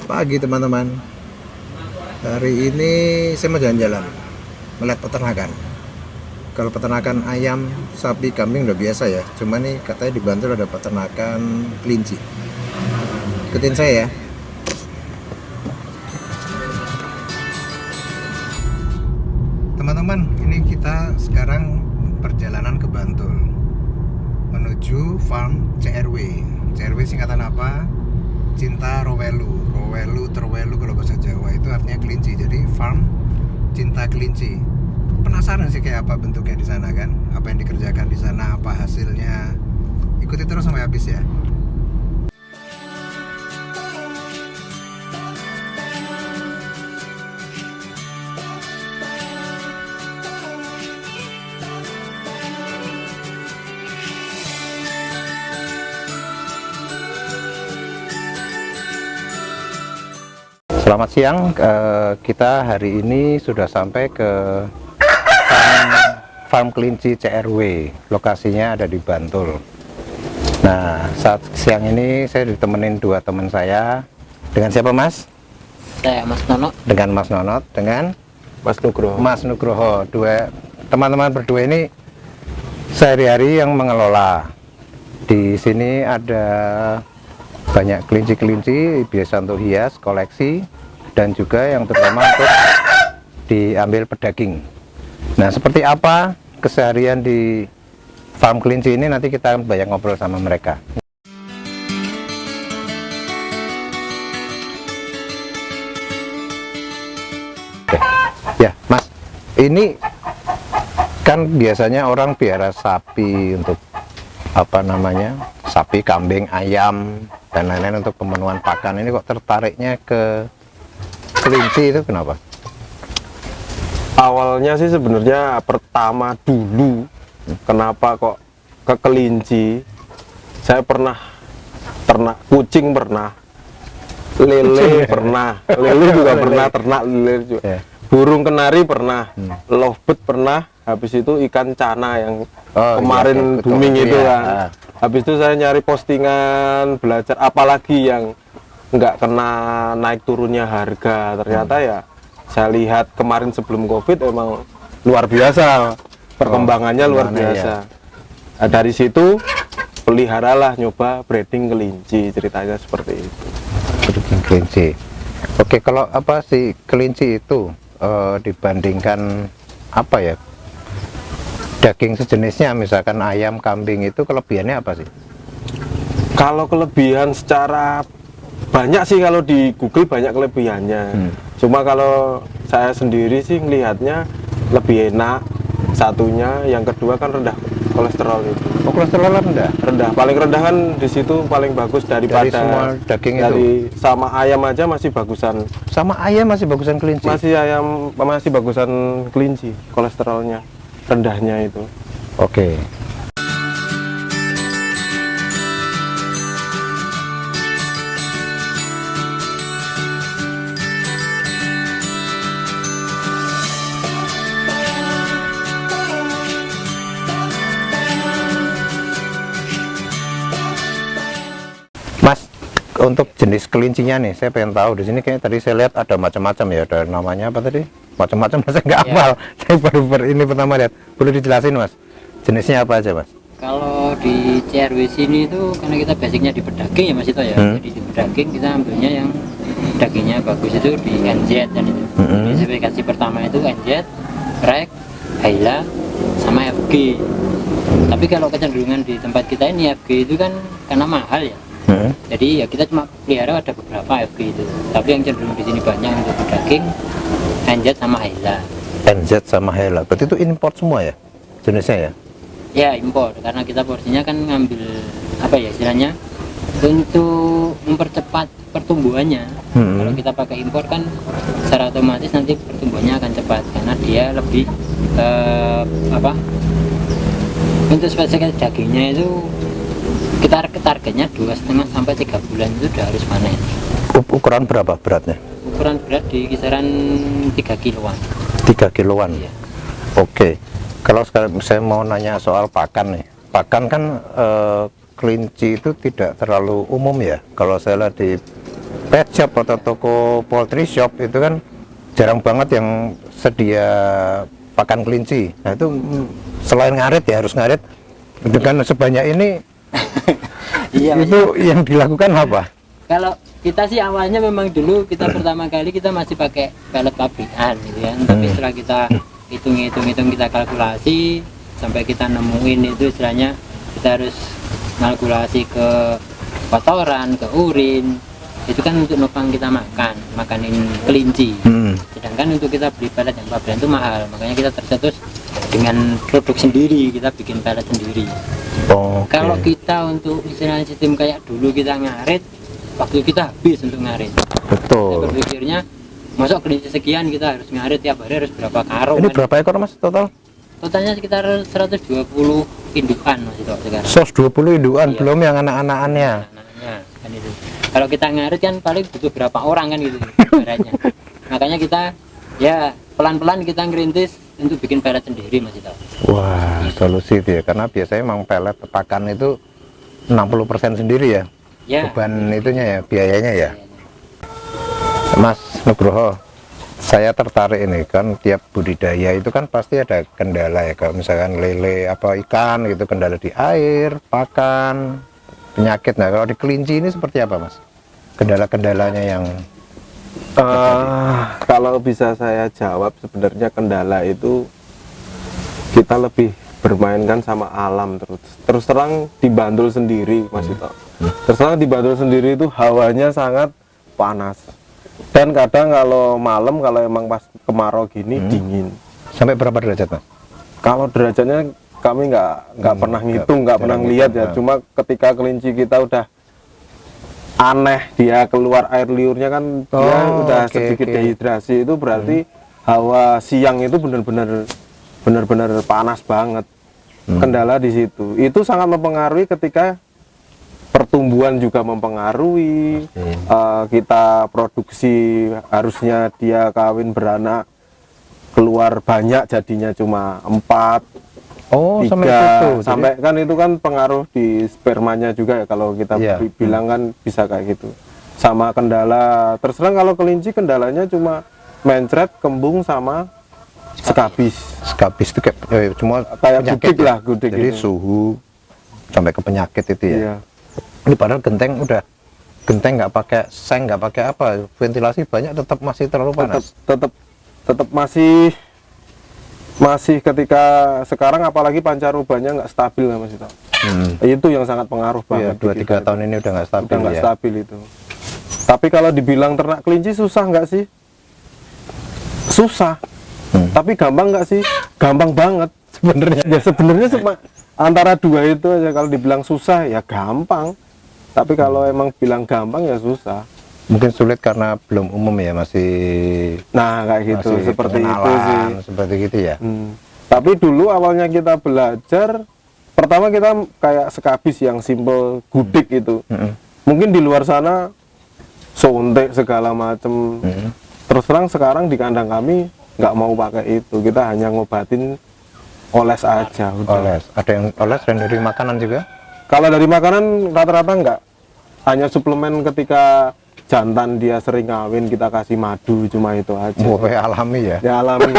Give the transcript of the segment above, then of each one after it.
Pagi teman-teman. Hari ini saya mau jalan-jalan melihat peternakan. Kalau peternakan ayam, sapi, kambing udah biasa ya. Cuma nih katanya di Bantul ada peternakan kelinci. Ikutin saya ya. Teman-teman, ini kita sekarang perjalanan ke Bantul menuju farm CRW. CRW singkatan apa? Cinta Rowelu, Terwelu kalau bahasa Jawa itu artinya kelinci. Jadi farm cinta kelinci. Penasaran sih kayak apa bentuknya di sana kan? Apa yang dikerjakan di sana, apa hasilnya? Ikuti terus sampai habis ya. Selamat siang, kita hari ini sudah sampai ke farm kelinci CRW. Lokasinya ada di Bantul. Nah, saat siang ini saya ditemenin dua teman saya. Dengan siapa, Mas? Saya Mas Nono. Dengan Mas Nonot, dengan Mas Nugroho. Mas Nugroho. Dua teman-teman berdua ini sehari-hari yang mengelola. Di sini ada banyak kelinci-kelinci biasa untuk hias, koleksi, dan juga yang terutama untuk diambil pedaging. Nah, seperti apa keseharian di farm kelinci ini, nanti kita banyak ngobrol sama mereka. Oke. Ya, Mas, ini kan biasanya orang piara sapi untuk apa namanya, sapi, kambing, ayam, dan lain-lain untuk pemenuhan pakan. Ini kok tertariknya ke kelinci, itu kenapa? Awalnya sih sebenarnya pertama dulu kenapa kok ke kelinci. Saya pernah ternak kucing, pernah lele, pernah lele juga pernah, ternak lele juga. Burung kenari pernah, lovebird pernah. Habis itu ikan cana yang kemarin booming itu kan. Habis itu saya nyari postingan, belajar apalagi yang nggak kena naik turunnya harga. Ternyata ya saya lihat kemarin sebelum COVID emang luar biasa, perkembangannya luar biasa. Nah, dari situ peliharalah, nyoba breeding kelinci, ceritanya seperti itu. Breeding kelinci. Oke, kalau apa sih kelinci itu dibandingkan apa ya, daging sejenisnya, misalkan ayam, kambing, itu kelebihannya apa sih? Kalau kelebihan secara banyak sih, kalau di Google banyak kelebihannya. Cuma kalau saya sendiri sih ngelihatnya lebih enak. Satunya, yang kedua kan rendah kolesterol itu. Oh, kolesterol rendah? Rendah, paling rendah kan di situ paling bagus daripada dari semua daging dari itu? Sama ayam aja masih bagusan. Sama ayam masih bagusan kelinci? Masih bagusan kelinci, kolesterolnya rendahnya itu. Oke. Mas, untuk jenis kelincinya nih, saya pengen tahu. Di sini kayaknya tadi saya lihat ada macam-macam ya, ada namanya apa tadi? Macam-macam, saya nggak hafal. Saya baru ini pertama lihat. Boleh dijelasin, Mas? Jenisnya apa aja, Mas? Kalau di CRW sini itu karena kita basicnya di pedaging ya Mas itu ya. Jadi di pedaging kita ambilnya yang dagingnya bagus itu di NZ dan itu. Spesifikasi pertama itu NZ, Rek, Haila, sama FG. Tapi kalau kecenderungan di tempat kita ini FG itu kan karena mahal ya. Jadi ya kita cuma pelihara ada beberapa FG itu. Tapi yang cenderung di sini banyak untuk daging NZ sama Haila. NZ sama Haila. Berarti itu import semua ya jenisnya ya? Ya impor, karena kita porsinya kan ngambil apa ya istilahnya untuk mempercepat pertumbuhannya. Kalau kita pakai impor kan secara otomatis nanti pertumbuhannya akan cepat karena dia lebih untuk spesies dagingnya itu kita targetnya 2,5 sampai 3 bulan itu udah harus panen. Ukuran berapa beratnya? Ukuran berat di kisaran 3 kiloan. 3 kiloan. Iya. Oke. Kalau sekarang saya mau nanya soal pakan nih. Pakan kan kelinci itu tidak terlalu umum ya. Kalau saya lihat di pet shop atau toko poultry shop itu kan jarang banget yang sedia pakan kelinci. Nah itu selain ngarit ya harus ngarit dengan sebanyak ini. Iya, Itu yang dilakukan apa? kalau kita sih awalnya memang dulu kita pertama kali kita masih pakai pelet pabrikan gitu kan, tapi setelah kita hitung kita kalkulasi sampai kita nemuin itu istilahnya kita harus kalkulasi ke kotoran, ke urin, itu kan untuk nopang kita makanin kelinci. Sedangkan untuk kita beli pelet yang pabrikan itu mahal, makanya kita tercetus dengan produk sendiri, kita bikin pelet sendiri. Kalau kita untuk istilahnya sistem kayak dulu kita ngarit, waktu kita habis untuk ngarit. Betul. Saya berpikirnya, masuk kelinci sekian kita harus ngarit tiap hari harus berapa karung. Ini kan? berapa ekor mas total? Totalnya sekitar 120 indukan mas itu sekarang. 120 indukan, Iya. belum yang anak-anakannya. Anaknya kan itu. Kalau kita ngarit kan paling butuh berapa orang kan gitu ibaratnya. Makanya kita ya pelan-pelan kita ngerintis untuk bikin pelet sendiri mas itu. Wah, solusi itu ya, karena biasanya memang pelet pakan itu 60% sendiri ya. Ya. Beban itunya ya, biayanya ya. Mas Nugroho, saya tertarik ini kan tiap budidaya itu kan pasti ada kendala ya, kalau misalkan lele apa ikan gitu, kendala di air, pakan, penyakit. Nah kalau di kelinci ini seperti apa mas? Kendala-kendalanya yang Kalau bisa saya jawab, sebenarnya kendala itu kita lebih bermainkan sama alam. Terus terang di Bantul sendiri Mas Ito, terus terang di Bantul sendiri itu hawanya sangat panas, dan kadang kalau malam kalau emang pas kemarau gini dingin. sampai berapa derajat mas? Kalau derajatnya kami nggak pernah ngitung, nggak pernah lihat ya. Cuma ketika kelinci kita udah aneh, dia keluar air liurnya kan, dia udah sedikit dehidrasi, itu berarti hawa siang itu benar-benar panas banget. Kendala di situ. Itu sangat mempengaruhi ketika pertumbuhan juga mempengaruhi. Kita produksi harusnya dia kawin beranak keluar banyak, jadinya cuma 4. Sampai Tiga, itu. sampai kan itu kan pengaruh di spermanya juga ya, kalau kita Iya. bilang kan bisa kayak gitu. Sama kendala, terus terang kalau kelinci kendalanya cuma mencret, kembung sama skabis. Skabis itu kayak cuma Kayak penyakit gudik ya? lah, gudik Jadi itu. suhu sampai ke penyakit itu ya. Iya. Ini padahal genteng nggak pakai seng, nggak pakai apa, ventilasi banyak, tetap masih terlalu panas. Tetap masih ketika sekarang, apalagi pancarubanya nggak stabil ya Mas Ito. Itu yang sangat pengaruh Iya, banget. 2-3 tahun ini udah nggak stabil Udah nggak ya. stabil itu. Tapi kalau dibilang ternak kelinci susah nggak sih? Susah. Tapi gampang nggak sih? Gampang banget sebenarnya. Ya sebenarnya antara dua itu aja. Kalau dibilang susah ya gampang. Tapi kalau emang bilang gampang ya susah. Mungkin sulit karena belum umum ya, masih Nah kayak gitu, masih seperti itu sih. pengenalan, seperti gitu ya. Tapi dulu awalnya kita belajar, pertama kita kayak skabis yang simple, gudik itu. Mungkin di luar sana sontek segala macem. Terus terang sekarang di kandang kami nggak mau pakai itu, kita hanya ngobatin oles aja. Udah. Oles, ada yang oles dan dari makanan juga? Kalau dari makanan rata-rata nggak, hanya suplemen ketika jantan dia sering ngawin kita kasih madu, cuma itu aja. Wah, alami ya. Ya alami.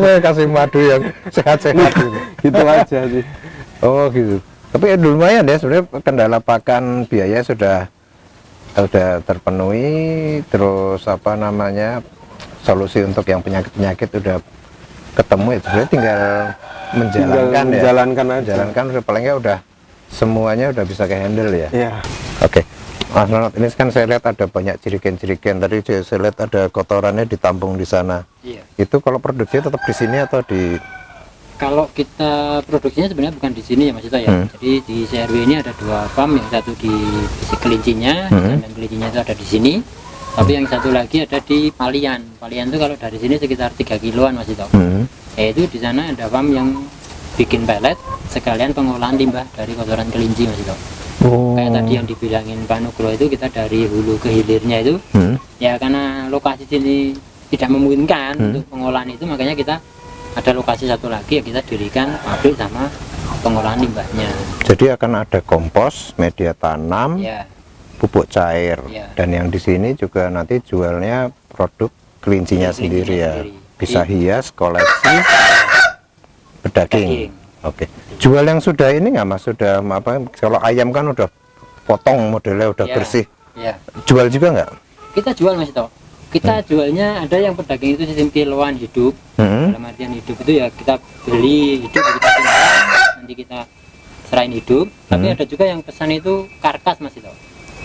Wah, kasih madu yang sehat-sehat gitu. Itu aja sih. Oh gitu. Tapi ya lumayan ya sebenarnya, kendala pakan biaya sudah terpenuhi, terus apa namanya, solusi untuk yang penyakit-penyakit udah ketemu ya, sebenarnya tinggal menjalankan ya. Menjalankan aja. Menjalankan udah, paling nggak udah semuanya udah bisa ke handle ya. Iya. Oke. Mas Nonot, ini kan saya lihat ada banyak jerigen-jerigen. Tadi saya lihat ada kotorannya ditampung di sana. Iya. Itu kalau produksi tetap di sini atau di? Kalau kita produksinya sebenarnya bukan di sini ya Mas Ito ya. Jadi di CRW ini ada 2 farm, yang satu di kelincinya, dan kelincinya itu ada di sini. Tapi yang satu lagi ada di Palian. Palian itu kalau dari sini sekitar 3 kiloan Mas Ito. Yaitu di sana ada farm yang bikin pelet sekalian pengolahan limbah dari kotoran kelinci Mas Ito. Kayak tadi yang dibilangin Pak Nugroho itu, kita dari hulu ke hilirnya itu ya karena lokasi sini tidak memungkinkan untuk pengolahan itu, makanya kita ada lokasi satu lagi ya, kita dirikan pabrik sama pengolahan limbahnya. Jadi akan ada kompos, media tanam, Ya, pupuk cair. Iya. Dan yang di sini juga nanti jualnya produk kelincinya Iya, sendiri kelincinya ya. sendiri. Bisa Iya. hias, koleksi, pedaging. Pedaging. Oke. Jual yang sudah ini nggak mas? Sudah apa? Kalau ayam kan udah potong modelnya udah Iya. bersih. Iya. Jual juga nggak? Kita jual Mas Ito. Kita jualnya ada yang pedaging itu sistem kiloan hidup. Dalam artian hidup itu ya kita beli hidup, kita simpan, nanti kita serahin hidup. Tapi ada juga yang pesan itu karkas Mas Ito.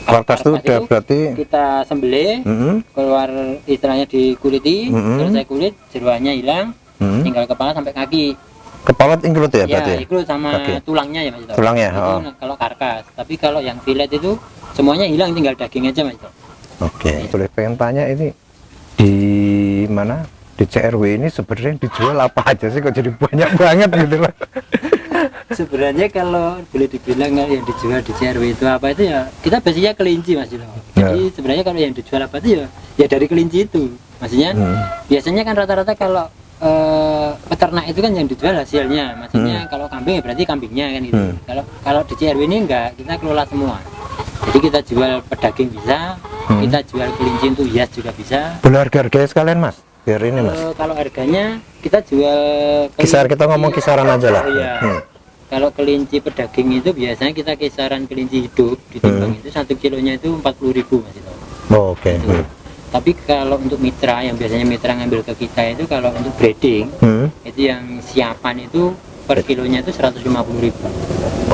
Karkas itu udah berarti. kita sembelih, keluar istilahnya dikuliti, selesai kulit, jeroannya hilang, tinggal kepala sampai kaki. Kepala include ya Ya, berarti? Ya? include sama Kaki. tulangnya ya Mas Ito. Tulangnya, Itu oh. kalau karkas. Tapi kalau yang filet itu semuanya hilang, tinggal daging aja Mas Ito. Oke. Boleh pengen tanya ini di mana? Di CRW ini sebenarnya dijual apa aja sih kok jadi banyak banget gitu loh. Sebenarnya kalau boleh dibilang yang dijual di CRW itu apa itu ya kita basicnya kelinci Mas Ito. Jadi sebenarnya kalau yang dijual apa itu ya dari kelinci itu. Maksudnya biasanya kan rata-rata kalau peternak itu kan yang dijual hasilnya. Maksudnya kalau kambing ya berarti kambingnya kan gitu. Kalau di CRW ini enggak, kita kelola semua. Jadi kita jual pedaging bisa, kita jual kelinci untuk hias juga bisa. Boleh harga-harganya sekalian mas? Biar ini mas. Kalau harganya kita jual Kisar kita ngomong kisaran aja lah. Oh, iya. Kalau kelinci pedaging itu biasanya kita kisaran kelinci hidup ditimbang itu 1 kilonya itu 40.000 Mas itu. Oh, oke. Itu. Tapi kalau untuk mitra yang biasanya mitra ngambil ke kita itu kalau untuk breeding itu yang siapan itu per kilonya itu 150.000.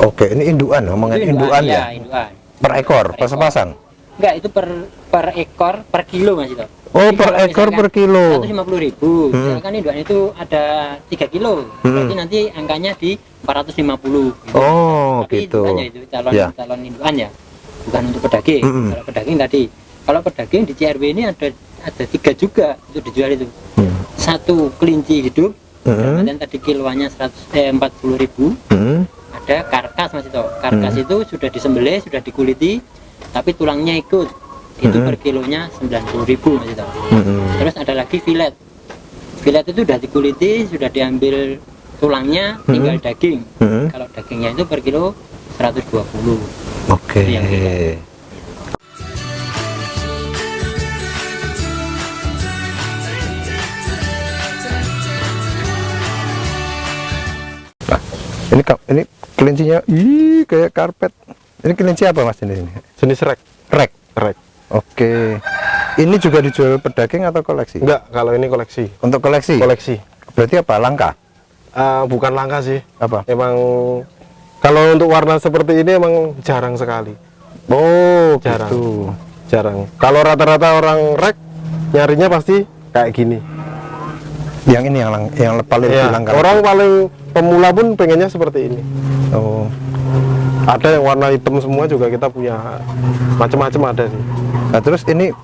Oke, ini induan, ngomongin Itu induan ya? Induan. Per ekor, per sepasang? Enggak, itu per ekor per kilo Mas itu. Oh, Jadi per kalau ekor misalkan per kilo. 150.000. Misalkan induan itu ada 3 kilo. Berarti nanti angkanya di 450 gitu. Oh, Tapi gitu. induan ya itu calon induan ya. Bukan untuk pedaging. Kalau pedaging tadi. Kalau pedaging di CRW ini ada 3 juga untuk dijual itu. Satu kelinci hidup. Kemudian tadi kiloannya 40.000. Ada karkas Mas itu. Karkas itu sudah disembelih, sudah dikuliti, tapi tulangnya ikut. Itu per kilonya 90.000 Mas itu. Terus ada lagi filet. Filet itu sudah dikuliti, sudah diambil tulangnya, tinggal daging. Kalau dagingnya itu per kilo 120. Oke. Itu yang filet. Ini kelincinya, ih kayak karpet. Ini kelinci apa mas ini? Jenis rek. Rek. Rek. Oke. Ini juga dijual pedaging atau koleksi? Enggak, kalau ini koleksi. Untuk koleksi? Koleksi. Berarti apa? Langka? Bukan langka sih. Apa? Emang kalau untuk warna seperti ini emang jarang sekali. Oh, Jarang. gitu. Jarang. Kalau rata-rata orang rek nyarinya pasti kayak gini. Yang ini yang paling Ya, langka. orang paling pemula pun pengennya seperti ini. Oh. Ada yang warna hitam semua juga kita punya, macam-macam ada sih. Nah, terus ini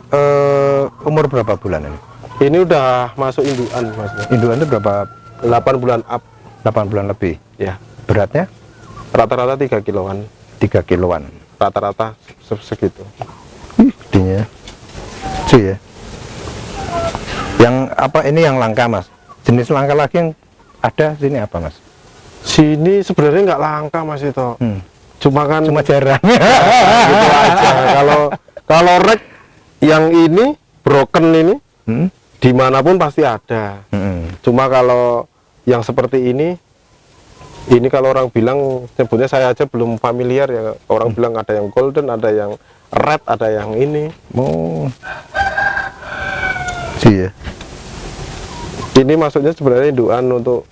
umur berapa bulan ini? Ini udah masuk induan mas. Induan itu berapa? 8 bulan up 8 bulan lebih. ya. Beratnya Rata-rata 3 kiloan. 3 kiloan. Rata-rata segitu. Gedenya. Cuy ya. Yang apa ini yang langka mas? Jenis langka lagi yang ada sini apa mas? Sini sebenarnya nggak langka mas itu. Cuma kan Cuma jarang. gitu aja. Kalau rek yang ini broken ini dimanapun pasti ada. Cuma kalau yang seperti ini kalau orang bilang sebutnya saya aja belum familiar ya. Orang bilang ada yang golden, ada yang red, ada yang ini. Oh. Sih ya. Ini maksudnya sebenarnya induan untuk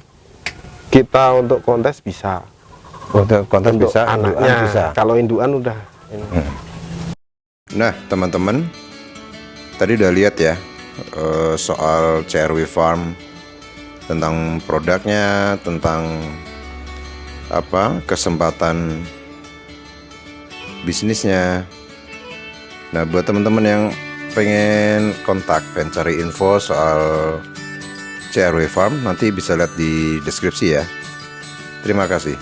kita untuk kontes bisa. Untuk konten Untuk bisa, anaknya induan bisa. Kalau induan udah ini. Nah teman-teman, tadi udah lihat ya soal CRW Farm, tentang produknya, tentang apa kesempatan bisnisnya. Nah buat teman-teman yang pengen kontak dan cari info soal CRW Farm, nanti bisa lihat di deskripsi ya. Terima kasih.